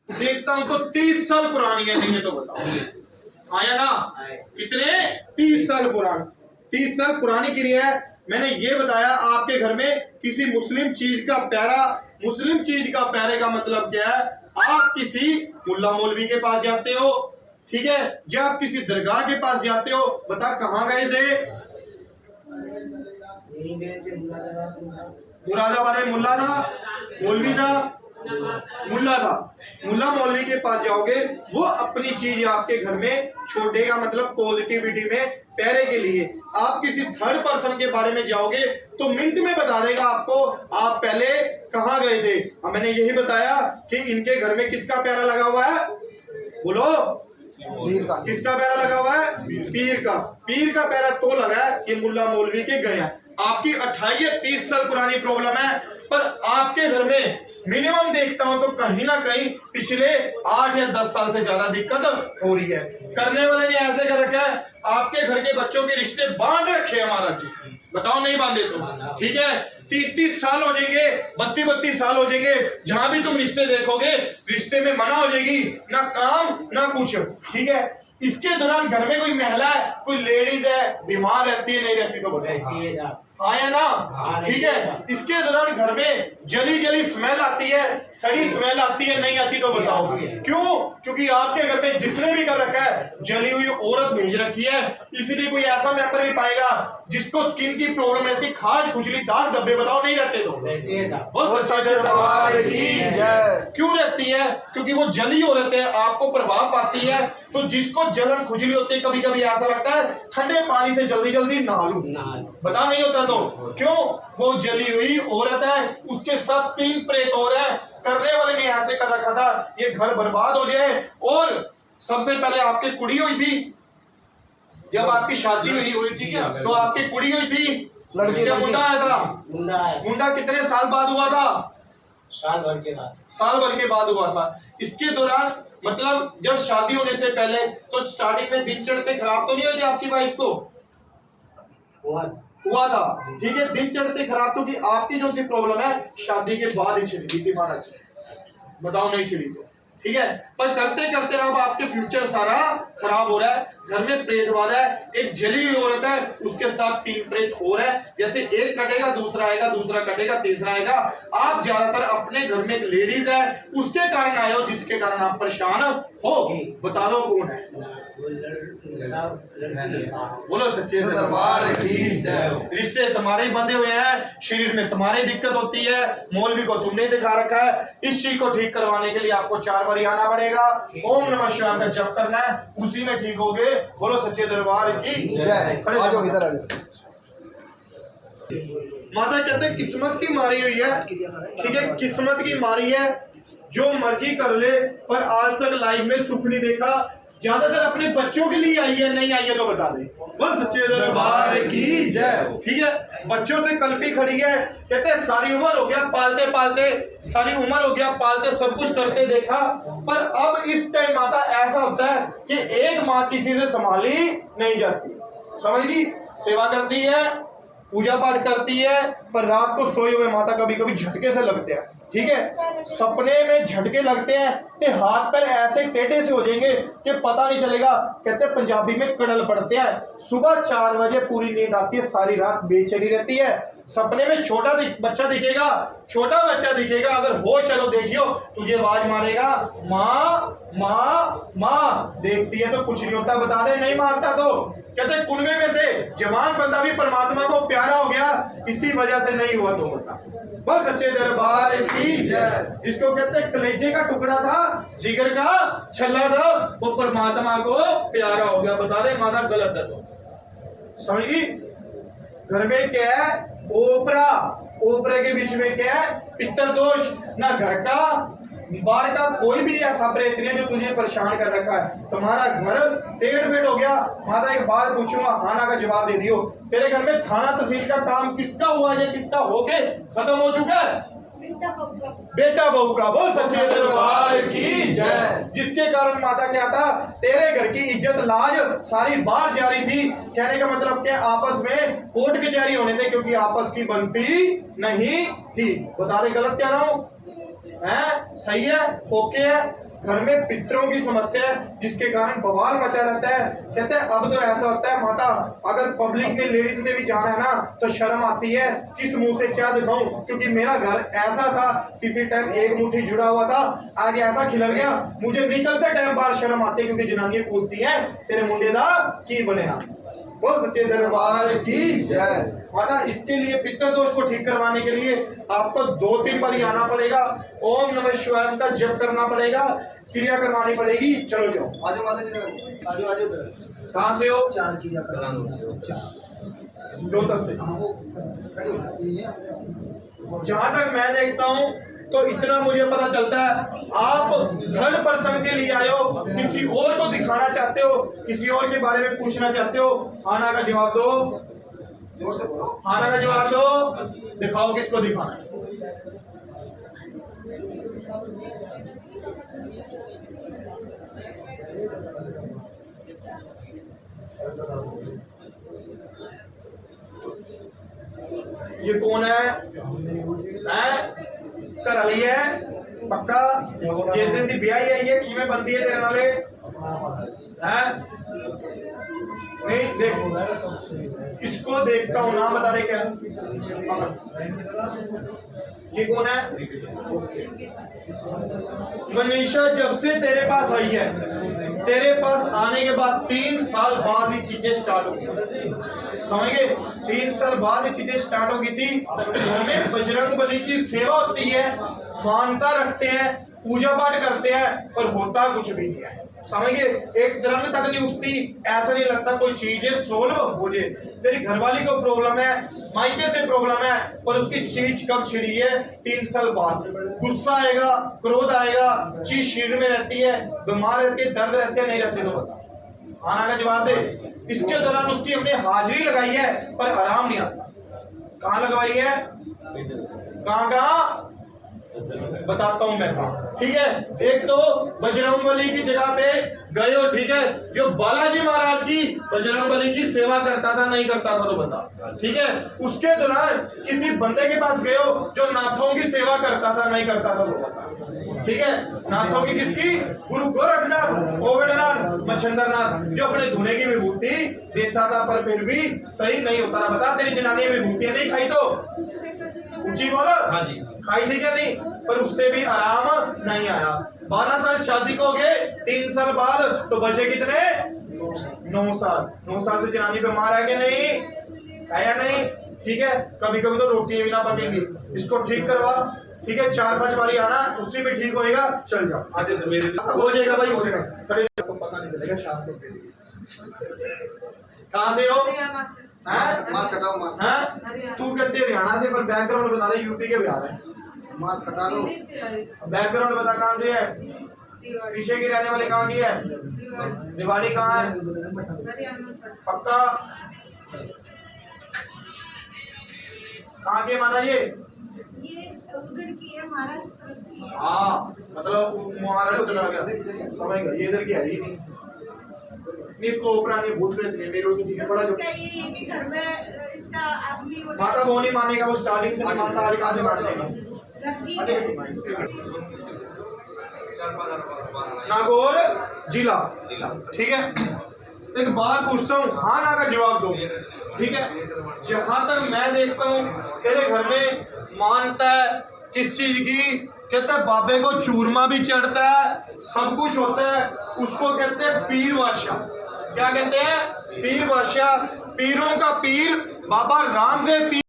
देखता हूं तो 30 साल पुरानी है, नहीं है तो बताओ आया ना? कितने? 30 साल पुरानी। 30 साल पुरानी क्रिया है। मैंने ये बताया आपके घर में किसी मुस्लिम चीज का प्यारा, मुस्लिम चीज का प्यारे का मतलब क्या है? आप किसी मुल्ला मौलवी के पास जाते हो, ठीक है, जब आप किसी दरगाह के पास जाते हो, बता कहां गए थे? मुरादाबाद में मुल्ला था, मौलवी था, मुल्ला था। मुल्ला मौलवी के पास जाओगे, वो अपनी चीज आपके घर में छोड़ेगा, मतलब पॉजिटिविटी में पैरे के लिए। आप किसी थर्ड पर्सन के बारे में जाओगे तो मिनट में बता देगा आपको आप पहले कहां गए थे। मैंने यही बताया कि इनके घर में किसका प्यारा लगा हुआ है? बोलो, पीर का। किसका प्यारा लगा हुआ है? पीर का। पीर का प्यारा तो लगा है कि मुल्ला मौलवी के गए हैं। आपकी 28 या 30 साल पुरानी प्रॉब्लम है, पर आपके घर में मिनिमम देखता हूं तो कहीं ना कहीं पिछले 8 या 10 साल से ज्यादा दिक्कत हो रही है। करने वाले ने ऐसे कर रखा है, आपके घर के बच्चों के रिश्ते बांध रखे हैं महाराज जी। बताओ नहीं बांधे तो ठीक है। 30-30 साल हो जाएंगे, 32-32 साल हो जाएंगे, जहां भी तुम रिश्ते देखोगे रिश्ते में मना हो जाएगी, ना काम ना कुछ, ठीक है। इसके दौरान घर में कोई महिला है, कोई लेडीज है, बीमार रहती है नहीं रहती तो बताइए, आया ना? ठीक है। इसके दौरान घर में जली जली स्मेल आती है, सड़ी स्मेल आती है नहीं आती तो बताओ क्यों? क्योंकि आपके घर में जिसने भी कर रखा है जली हुई औरत भेज रखी है। इसलिए कोई ऐसा मेंबर भी पाएगा जिसको स्किन की प्रॉब्लम रहती, खाज खुजली दाग धब्बे, बताओ नहीं रहते तो क्यों रहती है? क्योंकि वो जली औरत है, आपको प्रभाव पाती है। तो जिसको जलन खुजली होती है, कभी कभी ऐसा लगता है ठंडे पानी से जल्दी जल्दी नहा लूं, बता नहीं होता तो क्यों? वो जली हुई औरत है, उसके साथ 3 प्रेत और है। करने वाले ने ऐसे कर रखा था ये घर बर्बाद हो जाए। और सबसे पहले आपकी कुड़ी हुई थी, जब आपकी शादी हुई थी क्या, तो आपकी कुड़ी हुई थी, लड़के का मुंडा आया था। मुंडा कितने साल बाद हुआ था? साल भर के बाद हुआ था। इसके दौरान मतलब जब शादी होने से पहले तो स्टार्टिंग में दिन चढ़ते खराब तो नहीं होते आपकी वाइफ को? हुआ था, ठीक है। दिन चढ़ते खराब, क्योंकि आपकी जो सी प्रॉब्लम है शादी के बाद ही छिड़ी थी महाराज, बताओ नहीं छिड़ी तो ठीक है। पर करते करते अब आपके फ्यूचर सारा खराब हो रहा है। घर में प्रेतवाद है, एक जली हुई औरत है, उसके साथ 3 प्रेत और है। जैसे एक कटेगा दूसरा आएगा, दूसरा कटेगा तीसरा आएगा। आप ज्यादातर अपने घर में एक लेडीज है, उसके कारण आए हो, जिसके कारण आप परेशान हो। बता दो कौन है? बोलो सच्चे दरबार की जय। रिश्ते तुम्हारे ही बंधे हुए हैं, शरीर में तुम्हारी दिक्कत होती है, मौलवी को तुमने दिखा रखा है। इस चीज को ठीक करवाने के लिए आपको 4 बार आना पड़ेगा, ओम नमः शिवाय का जप करना है, उसी में ठीक होगे। बोलो सच्चे दरबार की जय। खड़े हो जाओ, इधर आ जाओ। माता कहते हैं किस्मत की मारी हुई है, ठीक है, किस्मत की मारी है, जो मर्जी कर ले, पर आज तक लाइफ में सुख नहीं देखा। ज्यादातर अपने बच्चों के लिए आई है, नहीं आई है तो बता दे। बोल सच्चे दरबार की जय। ठीक है, बच्चों से कल्पी खड़ी है, कहते हैं सारी उम्र हो गया पालते पालते, सारी उम्र हो गया पालते, सब कुछ करते देखा, पर अब इस टाइम माता ऐसा होता है कि एक माँ किसी से संभाली नहीं जाती, समझ गई? सेवा करती है, पूजा पाठ करती है, पर रात को सोए हुए माता कभी कभी झटके से लगते हैं, ठीक है, सपने में झटके लगते हैं कि हाथ पैर ऐसे टेढ़े से हो जाएंगे कि पता नहीं चलेगा। कहते हैं पंजाबी में कड़ल पड़ते हैं। सुबह 4 बजे पूरी नींद आती है, सारी रात बेचैनी रहती है। सपने में छोटा बच्चा दिखेगा, छोटा बच्चा दिखेगा, अगर हो चलो देखियो, तुझे आवाज मारेगा माँ माँ माँ, देखती है तो कुछ नहीं होता, बता दे नहीं मारता तो। कहते कुनबे में से जवान बंदा भी परमात्मा को प्यारा हो गया, इसी वजह से नहीं हुआ तो होता। बस सच्चे दरबार की जय। जिसको कहते हैं कलेजे का टुकड़ा था, जिगर का छल्ला था, वो परमात्मा को प्यारा हो गया। बता दे माता गलत है तो समझी? घर में क्या है? ओपरा, ओपरे के बीच में क्या है? पितर दोष। ना घर का बाहर का कोई भी ऐसा प्रेत नहीं है जो तुझे परेशान कर रखा है। तुम्हारा घर तेड़ बेड़ हो गया। माता एक बात पूछूंगा, खाना का जवाब दे दियो। तेरे घर में थाना तहसील का काम किसका हुआ है, किसका होके खत्म हो चुका है? बेटा बहू का। बोल सच्चे दरबार की जय। जिसके कारण माता क्या था, तेरे घर की इज्जत लाज सारी बाहर जा रही थी। कहने का मतलब क्या, आपस में कोर्ट कचहरी होने थे, क्योंकि आपस की बनती नहीं थी। बता दे गलत कह रहा हूं? है सही है? ओके है? घर में पितरों की समस्या है जिसके कारण बवाल मचा रहता है। कहते हैं अब तो ऐसा होता है माता, अगर पब्लिक में लेडीज में भी जाना है ना तो शर्म आती है, किस मुंह से क्या दिखाऊं, क्योंकि मेरा घर ऐसा था, किसी टाइम एक मुट्ठी जुड़ा हुआ था, आगे ऐसा खिलर गया, मुझे निकलते टाइम बाहर शर्म आती है, क्योंकि जनानियां पूछती है तेरे मुंडे दा की बनेगा। बोल सच्चे दरबार की जय माता। इसके लिए पितर दोष को ठीक करवाने के लिए आपको 2-3 बार आना पड़ेगा, ओम नमः शिवाय का जप करना पड़ेगा, क्रिया करवानी पड़ेगी। चलो जाओ, आजो माता जी, आजो आजो इधर। कहाँ से हो? 4 क्रिया कराना। रोहतक से। जहां तक मैं देखता हूं तो इतना मुझे पता चलता है, आप थर्ड पर्सन के लिए आए हो, किसी और को दिखाना चाहते हो, किसी और के बारे में पूछना चाहते हो। आना का जवाब दो, जोर से बोलो। आना का जवाब दो, दिखाओ किसको दिखाना है। ये कौन है? घर वाली है पक्का? जिस दिन की ब्याही आई है किमें बनती है तेरे नाले हैं? नहीं देख, इसको देखता हूं, नाम बता दे क्या? ये कौन है? मनीषा जब से तेरे पास आई है, तेरे पास आने के बाद 3 साल बाद ही चीजें स्टार्ट हो गई, समझ गए? 3 साल बाद ही चीजें स्टार्ट हो गई थी। हमें बजरंग बली की सेवा होती है, मानता रखते हैं, पूजा पाठ करते हैं, पर होता कुछ भी नहीं है, समझ गए? एक द्रंग तक नहीं उठती, ऐसा नहीं लगता कोई चीज सोल्व हो जाए। तेरी घरवाली को प्रॉब्लम है, मायके से प्रॉब्लम है, पर उसकी चीज कब छिड़ी है? 3 साल बाद। गुस्सा आएगा, क्रोध आएगा, चीज शरीर में रहती है, बीमार रहती है, दर्द रहते हैं, नहीं रहते तो बता, आना का जवाब दे। इसके दौरान उसकी हमने हाजिरी लगाई है पर आराम नहीं आता। कहाँ लगवाई है? कहाँ बताता हूं मैं, ठीक है? एक तो बजरंगबली की जगह पे गए हो, ठीक है? जो बालाजी महाराज की बजरंगबली की सेवा करता था, नहीं करता था तो बता, ठीक है? उसके दौरान किसी बंदे के पास गए हो जो नाथों की सेवा करता था, नहीं करता था तो बता, ठीक है? नाथों की किसकी? गुरु गोरखनाथ, ओगड़नाथ, मच्छंदरनाथ, जो अपने धुने की विभूति देता था पर फिर भी सही नहीं होता था। बता, तेरी जनानी विभूतियां नहीं खाई तो ऊंची बोलो, हाँ जी खाई थी क्या? नहीं, पर उससे भी आराम नहीं आया। 12 साल शादी को हो गए, 3 साल बाद तो बचे कितने? 9 साल। 9 साल से जनानी बीमार है कि नहीं? आया नहीं, ठीक है? कभी कभी तो रोटी भी ना पकेंगी, इसको ठीक करवा, ठीक है? 4-5 बारी आना, उसी में ठीक होएगा। चल जाओ, आज मेरे हो जाएगा भाई, हो जाएगा, आपको पता नहीं चलेगा शाम को। कहाँ से हो? मांस कटाओ, मांस। तू कहते हरियाणा से, पर बैकग्राउंड बता दे यूपी के बिहार है। मांस कटा लो। बैकग्राउंड बता कहाँ से है? पीछे की रहने वाली कहाँ की है? दिवाली कहाँ है? पक्का? कहाँ की है माता? ये उधर की है, महाराष्ट्र की। हाँ, मतलब महाराष्ट्र का गया, समझ गया? ये इधर की है ही नहीं, इसको उपरानी भूत प्रेत ने मेरे से ठीक है। बड़ा जो ये भी घर में इसका आदमी माता वो नहीं मानेगा, वो स्टार्टिंग से मानता आ रहा है, मानेगा। नागौर जिला, ठीक है? एक बात पूछता हूँ, हाँ ना का जवाब दो, ठीक है? जहां तक मैं देखता हूँ तेरे घर में मानता है किस चीज की? कहते हैं बाबे को चूरमा भी चढ़ता है, सब कुछ होता है, उसको कहते हैं पीर बादशाह। क्या कहते हैं? पीर बादशाह, पीरों का पीर बाबा रामदेव पीर।